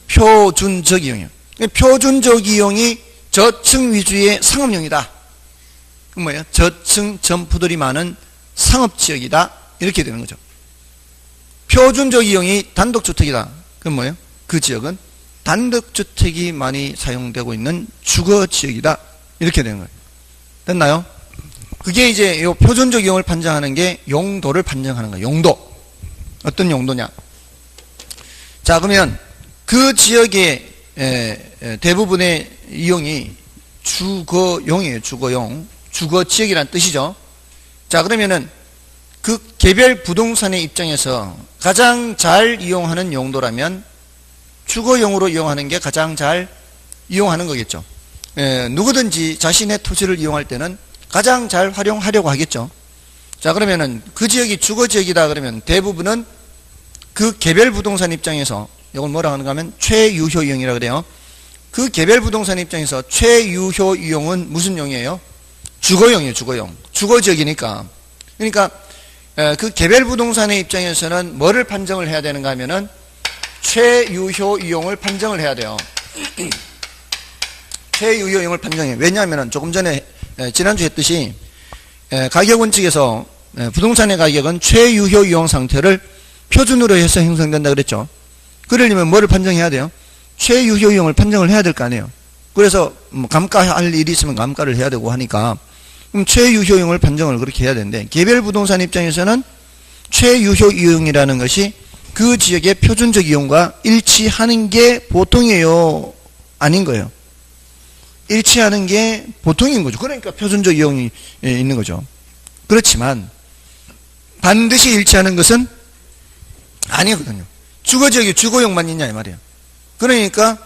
표준적 이용이요. 표준적 이용이 저층 위주의 상업용이다. 그 뭐예요? 저층 점포들이 많은 상업지역이다. 이렇게 되는 거죠. 표준적 이용이 단독주택이다. 그건 뭐예요? 그 지역은 단독주택이 많이 사용되고 있는 주거지역이다. 이렇게 되는 거예요. 됐나요? 그게 이제 이 표준적 이용을 판정하는 게 용도를 판정하는 거예요. 용도. 어떤 용도냐? 자, 그러면 그 지역의 대부분의 이용이 주거용이에요. 주거용. 주거지역이라는 뜻이죠. 자, 그러면은 그 개별 부동산의 입장에서 가장 잘 이용하는 용도라면 주거용으로 이용하는 게 가장 잘 이용하는 거겠죠. 누구든지 자신의 토지를 이용할 때는 가장 잘 활용하려고 하겠죠. 자, 그러면은 그 지역이 주거지역이다 그러면 대부분은 그 개별 부동산 입장에서 이걸 뭐라고 하는가 하면 최유효 이용이라고 그래요. 그 개별 부동산 입장에서 최유효 이용은 무슨 용이에요? 주거용이에요. 주거용. 주거지역이니까. 그러니까 그 개별 부동산의 입장에서는 뭐를 판정을 해야 되는가 하면은 최유효 이용을 판정을 해야 돼요. 최유효 이용을 판정해요. 왜냐하면은 조금 전에 지난주에 했듯이 가격 원칙에서 부동산의 가격은 최유효 이용 상태를 표준으로 해서 형성된다 그랬죠. 그러려면 뭐를 판정해야 돼요? 최유효 이용을 판정을 해야 될 거 아니에요. 그래서 감가할 일이 있으면 감가를 해야 되고 하니까 그럼 최유효 이용을 판정을 그렇게 해야 되는데 개별 부동산 입장에서는 최유효 이용이라는 것이 그 지역의 표준적 이용과 일치하는 게 보통이에요? 아닌 거예요. 일치하는 게 보통인 거죠. 그러니까 표준적 이용이 있는 거죠. 그렇지만 반드시 일치하는 것은 아니거든요. 주거지역이 주거용만 있냐 이 말이에요. 그러니까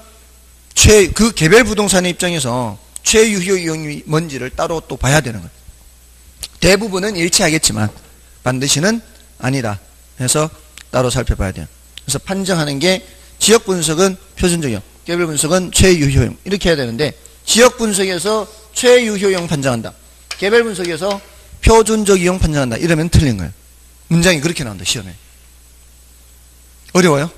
그 개별 부동산의 입장에서 최유효 이용이 뭔지를 따로 또 봐야 되는 거예요. 대부분은 일치하겠지만 반드시는 아니다 해서 따로 살펴봐야 돼요. 그래서 판정하는 게 지역 분석은 표준적 이용, 개별 분석은 최유효 이용 이렇게 해야 되는데 지역 분석에서 최유효 이용 판정한다. 개별 분석에서 표준적 이용 판정한다. 이러면 틀린 거예요. 문장이 그렇게 나온다. 시험에. 어려워요?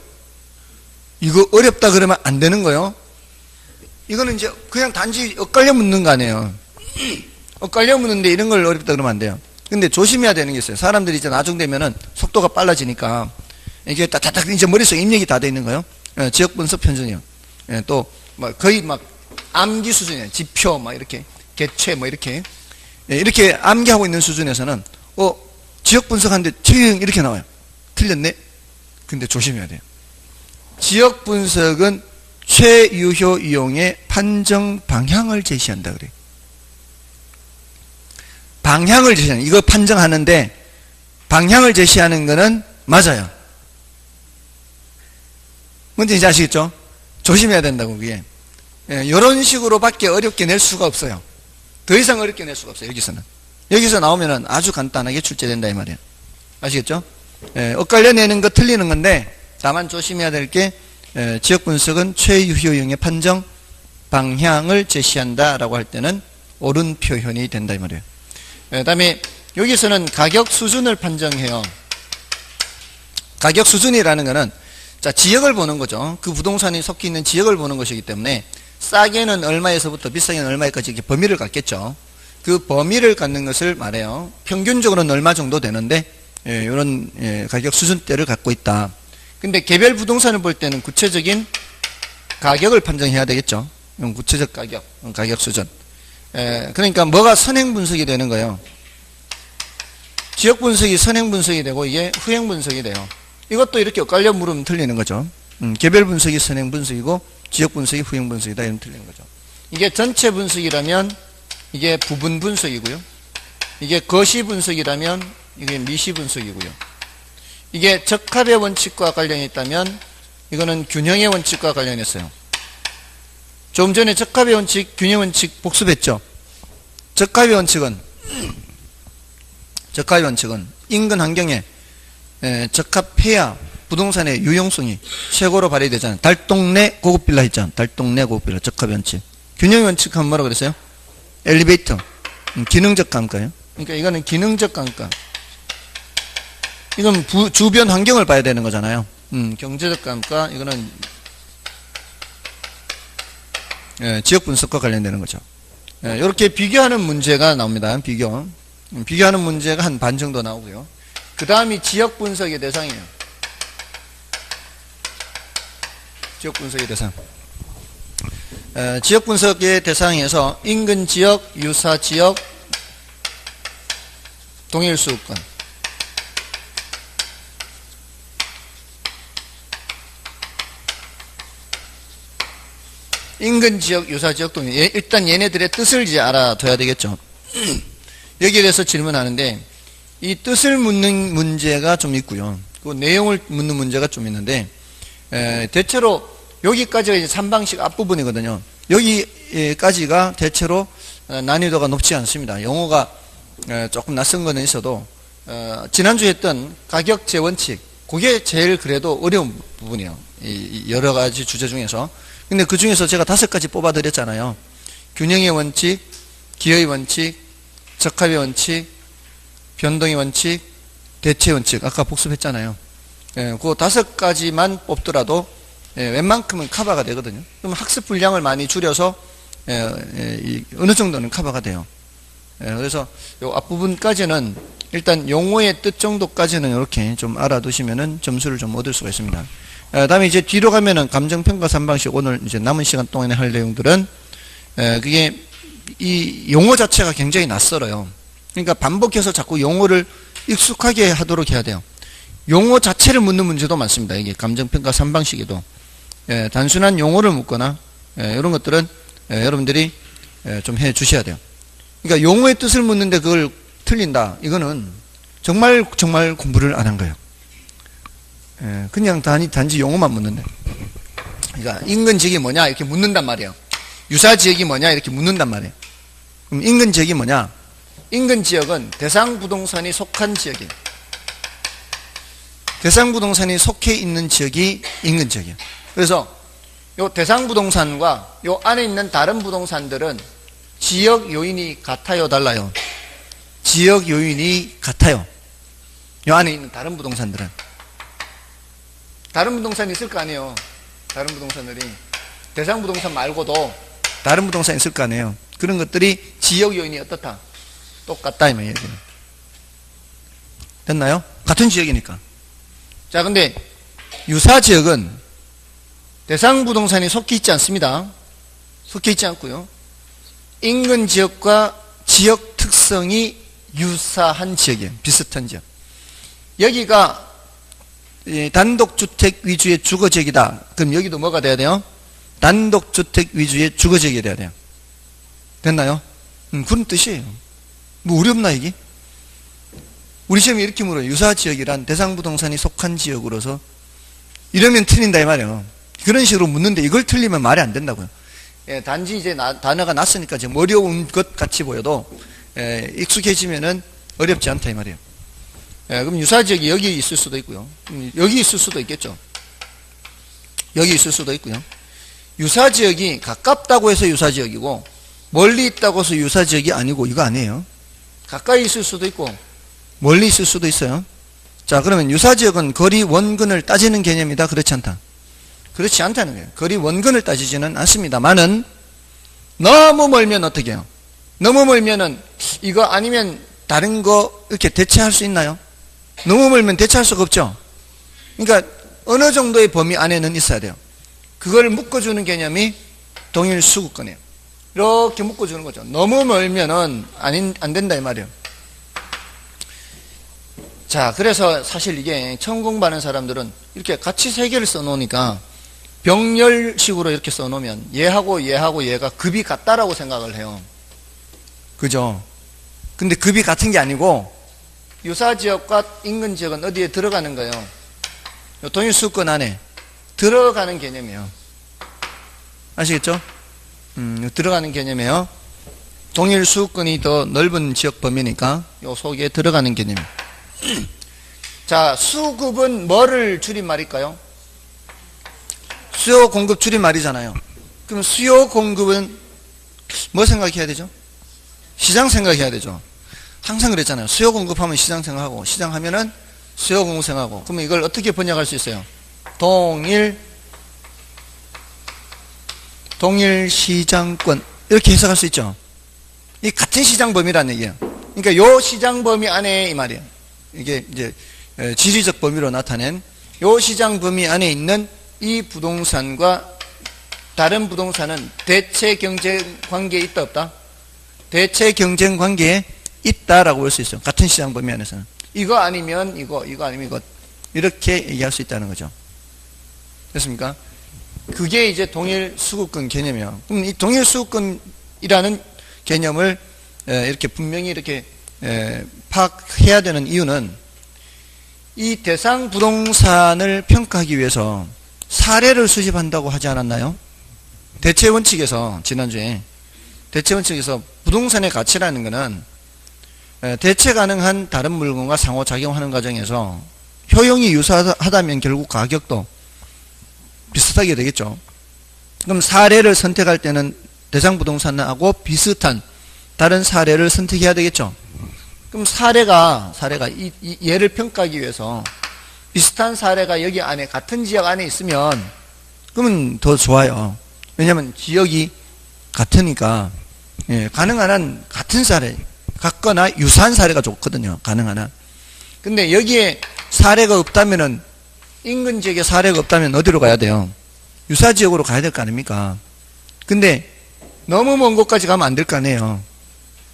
이거 어렵다 그러면 안 되는 거예요. 이거는 이제 그냥 단지 엇갈려 묻는 거 아니에요. 엇갈려 묻는데 이런 걸 어렵다 그러면 안 돼요. 근데 조심해야 되는 게 있어요. 사람들이 이제 나중되면은 속도가 빨라지니까 이게 딱딱딱 이제 머릿속에 입력이 다 돼 있는 거예요. 지역 분석 편전이요. 또 막 거의 막 암기 수준이에요. 지표 막 이렇게 개체 뭐 이렇게 이렇게 암기하고 있는 수준에서는 지역 분석하는데 팅 이렇게 나와요. 틀렸네. 근데 조심해야 돼요. 지역 분석은 최유효 이용의 판정 방향을 제시한다 그래요. 방향을 제시하는, 이거 판정하는데 방향을 제시하는 거는 맞아요. 뭔지 이제 아시겠죠? 조심해야 된다고, 그게. 예, 이런 식으로밖에 어렵게 낼 수가 없어요. 더 이상 어렵게 낼 수가 없어요, 여기서는. 여기서 나오면은 아주 간단하게 출제된다, 이 말이에요. 아시겠죠? 예, 엇갈려 내는 거 틀리는 건데, 다만 조심해야 될 게, 지역 분석은 최유효형의 판정 방향을 제시한다라고 할 때는 옳은 표현이 된다, 이 말이에요. 그 다음에 여기서는 가격 수준을 판정해요. 가격 수준이라는 거는, 자, 지역을 보는 거죠. 그 부동산이 속해 있는 지역을 보는 것이기 때문에, 싸게는 얼마에서부터 비싸게는 얼마까지 이렇게 범위를 갖겠죠. 그 범위를 갖는 것을 말해요. 평균적으로는 얼마 정도 되는데, 이런 가격 수준대를 갖고 있다. 근데 개별 부동산을 볼 때는 구체적인 가격을 판정해야 되겠죠. 구체적 가격, 가격 수준. 그러니까 뭐가 선행 분석이 되는 거예요. 지역 분석이 선행 분석이 되고 이게 후행 분석이 돼요. 이것도 이렇게 엇갈려 물으면 틀리는 거죠. 개별 분석이 선행 분석이고 지역 분석이 후행 분석이다, 이러면 틀리는 거죠. 이게 전체 분석이라면 이게 부분 분석이고요. 이게 거시 분석이라면 이게 미시 분석이고요. 이게 적합의 원칙과 관련이 있다면 이거는 균형의 원칙과 관련했어요. 좀 전에 적합의 원칙, 균형 원칙 복습했죠. 적합의 원칙은 인근 환경에 적합해야 부동산의 유용성이 최고로 발휘되잖아요. 달동네 고급 빌라 있잖아요. 달동네 고급 빌라 적합의 원칙. 균형 원칙 하면 뭐라고 그랬어요? 엘리베이터. 기능적 감가예요. 그러니까 이거는 기능적 감가. 이건 주변 환경을 봐야 되는 거잖아요. 경제적 감가, 이거는 지역 분석과 관련되는 거죠. 이렇게 비교하는 문제가 나옵니다. 비교하는 문제가 한 반 정도 나오고요. 그 다음이 지역 분석의 대상이에요. 지역 분석의 대상. 지역 분석의 대상에서 인근 지역, 유사 지역, 동일 수급권. 인근 지역, 유사 지역, 동일. 일단 얘네들의 뜻을 이제 알아둬야 되겠죠. 여기에 대해서 질문하는데, 이 뜻을 묻는 문제가 좀 있고요. 그 내용을 묻는 문제가 좀 있는데, 대체로 여기까지가 이제 3방식 앞부분이거든요. 여기까지가 대체로 난이도가 높지 않습니다. 용어가 조금 낯선 거는 있어도, 지난주에 했던 가격 재원칙, 그게 제일 그래도 어려운 부분이에요. 이 여러 가지 주제 중에서. 근데 그 중에서 제가 5가지 뽑아드렸잖아요. 균형의 원칙, 기여의 원칙, 적합의 원칙, 변동의 원칙, 대체 원칙. 아까 복습했잖아요. 그 5가지만 뽑더라도 웬만큼은 커버가 되거든요. 그럼 학습 분량을 많이 줄여서 어느 정도는 커버가 돼요. 그래서 이 앞부분까지는 일단 용어의 뜻 정도까지는 이렇게 좀 알아두시면은 점수를 좀 얻을 수가 있습니다. 다음에 이제 뒤로 가면은 감정평가 3방식, 오늘 이제 남은 시간 동안에 할 내용들은 그게 이 용어 자체가 굉장히 낯설어요. 그러니까 반복해서 자꾸 용어를 익숙하게 하도록 해야 돼요. 용어 자체를 묻는 문제도 많습니다. 이게 감정평가 3방식에도 단순한 용어를 묻거나 이런 것들은 여러분들이 좀 해 주셔야 돼요. 그러니까 용어의 뜻을 묻는데 그걸 틀린다. 이거는 정말 공부를 안 한 거예요. 그냥 단지 용어만 묻는데. 그러니까 인근 지역이 뭐냐 이렇게 묻는단 말이에요. 유사 지역이 뭐냐 이렇게 묻는단 말이에요. 그럼 인근 지역이 뭐냐? 인근 지역은 대상 부동산이 속한 지역이에요. 대상 부동산이 속해 있는 지역이 인근 지역이에요. 그래서 요 대상 부동산과 요 안에 있는 다른 부동산들은 지역 요인이 같아요, 달라요? 지역 요인이 같아요. 요 안에 있는 다른 부동산들은. 다른 부동산이 있을 거 아니에요. 다른 부동산들이. 대상 부동산 말고도 다른 부동산이 있을 거 아니에요. 그런 것들이 지역 요인이 어떻다? 똑같다, 이 말이에요. 됐나요? 같은 지역이니까. 자, 근데 유사 지역은 대상 부동산이 속해 있지 않습니다. 속해 있지 않고요. 인근 지역과 지역 특성이 유사한 지역이에요. 비슷한 지역. 여기가 단독주택 위주의 주거지역이다. 그럼 여기도 뭐가 돼야 돼요? 단독주택 위주의 주거지역이 돼야 돼요. 됐나요? 그런 뜻이에요. 뭐 어렵나 이게? 우리 시험이 이렇게 물어요. 유사지역이란 대상부동산이 속한 지역으로서 이러면 틀린다 이 말이에요. 그런 식으로 묻는데 이걸 틀리면 말이 안 된다고요. 단지 이제 단어가 났으니까 지금 어려운 것 같이 보여도 익숙해지면은 어렵지 않다 이 말이에요. 그럼 유사지역이 여기 있을 수도 있고요. 여기 있을 수도 있겠죠. 여기 있을 수도 있고요. 유사지역이 가깝다고 해서 유사지역이고 멀리 있다고 해서 유사지역이 아니고 이거 아니에요. 가까이 있을 수도 있고 멀리 있을 수도 있어요. 자, 그러면 유사지역은 거리 원근을 따지는 개념이다. 그렇지 않다. 그렇지 않다는 거예요. 거리 원근을 따지지는 않습니다만은 너무 멀면 어떻게 해요? 너무 멀면은 이거 아니면 다른 거 이렇게 대체할 수 있나요? 너무 멀면 대체할 수가 없죠. 그러니까 어느 정도의 범위 안에는 있어야 돼요. 그걸 묶어주는 개념이 동일 수급권이에요. 이렇게 묶어주는 거죠. 너무 멀면은 안 된다 이 말이에요. 자, 그래서 사실 이게 처음 공부하는 사람들은 이렇게 같이 세 개를 써놓으니까 병렬식으로 이렇게 써놓으면 얘하고 얘하고 얘가 급이 같다라고 생각을 해요. 그죠? 근데 급이 같은 게 아니고 유사지역과 인근지역은 어디에 들어가는 거예요? 동일수권 안에 들어가는 개념이에요. 아시겠죠? 들어가는 개념이에요. 동일수권이 더 넓은 지역 범위니까 요 속에 들어가는 개념이에요. 자, 수급은 뭐를 줄임말일까요? 수요 공급 줄임말이잖아요. 그럼 수요 공급은 뭐 생각해야 되죠? 시장 생각해야 되죠. 항상 그랬잖아요. 수요 공급하면 시장 생각하고 시장 하면은 수요 공급 생각하고. 그러면 이걸 어떻게 번역할 수 있어요? 동일 시장권 이렇게 해석할 수 있죠. 이 같은 시장 범위라는 얘기예요. 그러니까 요 시장 범위 안에 이 말이에요. 이게 이제 지리적 범위로 나타낸 요 시장 범위 안에 있는 이 부동산과 다른 부동산은 대체 경쟁 관계에 있다 없다? 대체 경쟁 관계에 있다라고 볼 수 있어요. 같은 시장 범위 안에서는. 이거 아니면 이거 아니면 이거 이렇게 얘기할 수 있다는 거죠. 됐습니까? 그게 이제 동일 수급권 개념이에요. 그럼 이 동일 수급권이라는 개념을 이렇게 분명히 이렇게 파악해야 되는 이유는 이 대상 부동산을 평가하기 위해서 사례를 수집한다고 하지 않았나요? 대체 원칙에서 지난주에 대체 원칙에서 부동산의 가치라는 것은 대체 가능한 다른 물건과 상호작용하는 과정에서 효용이 유사하다면 결국 가격도 비슷하게 되겠죠. 그럼 사례를 선택할 때는 대상 부동산하고 비슷한 다른 사례를 선택해야 되겠죠. 그럼 사례가 얘를 평가하기 위해서 비슷한 사례가 여기 안에 같은 지역 안에 있으면 그러면 더 좋아요. 왜냐하면 지역이 같으니까 가능한 한 같은 사례 같거나 유사한 사례가 좋거든요. 가능한 한. 근데 여기에 사례가 없다면은 인근 지역에 사례가 없다면 어디로 가야 돼요? 유사 지역으로 가야 될 거 아닙니까? 근데 너무 먼 곳까지 가면 안 될 거 아니에요.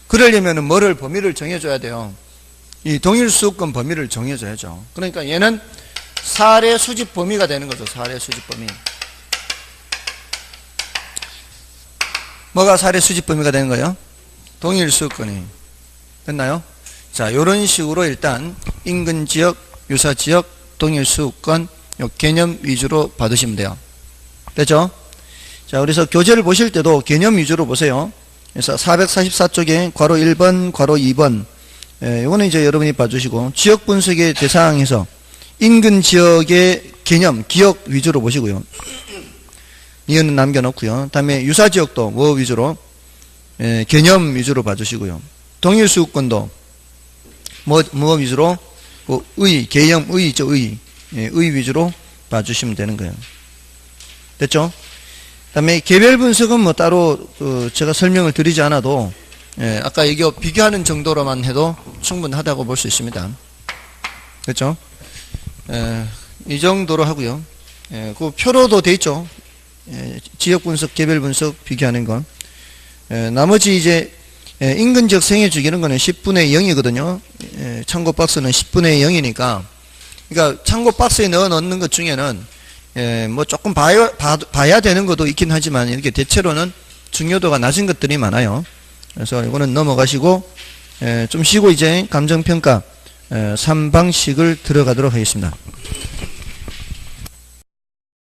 그러려면은 뭐를 범위를 정해줘야 돼요. 이 동일 수급권 범위를 정해줘야죠. 그러니까 얘는 사례 수집 범위가 되는 거죠. 사례 수집 범위. 뭐가 사례 수집 범위가 되는 거예요? 동일 수급권이. 됐나요? 자, 요런 식으로 일단 인근 지역, 유사 지역, 동일 수급권 요 개념 위주로 받으시면 돼요. 됐죠? 자, 그래서 교재를 보실 때도 개념 위주로 보세요. 그래서 444쪽에 괄호 1번, 괄호 2번 이거는 이제 여러분이 봐주시고 지역 분석의 대상에서 인근 지역의 개념, 기억 위주로 보시고요. 이거는 남겨놓고요. 다음에 유사 지역도 뭐 위주로? 개념 위주로 봐주시고요. 동일 수급권도 뭐 위주로? 개념, 있죠, 의 위주로 봐주시면 되는 거예요. 됐죠? 그 다음에 개별 분석은 뭐 따로 제가 설명을 드리지 않아도 아까 이거 비교하는 정도로만 해도 충분하다고 볼 수 있습니다. 됐죠? 이 정도로 하고요. 그 표로도 돼 있죠. 지역 분석, 개별 분석 비교하는 건. 나머지 이제 인근 지역 생애 주기는 거는 10분의 0이거든요. 참고 박스는 10분의 0이니까. 그러니까 참고 박스에 넣어 넣는 것 중에는 뭐 조금 봐야 되는 것도 있긴 하지만 이렇게 대체로는 중요도가 낮은 것들이 많아요. 그래서 이거는 넘어가시고 좀 쉬고 이제 감정평가 3방식을 들어가도록 하겠습니다.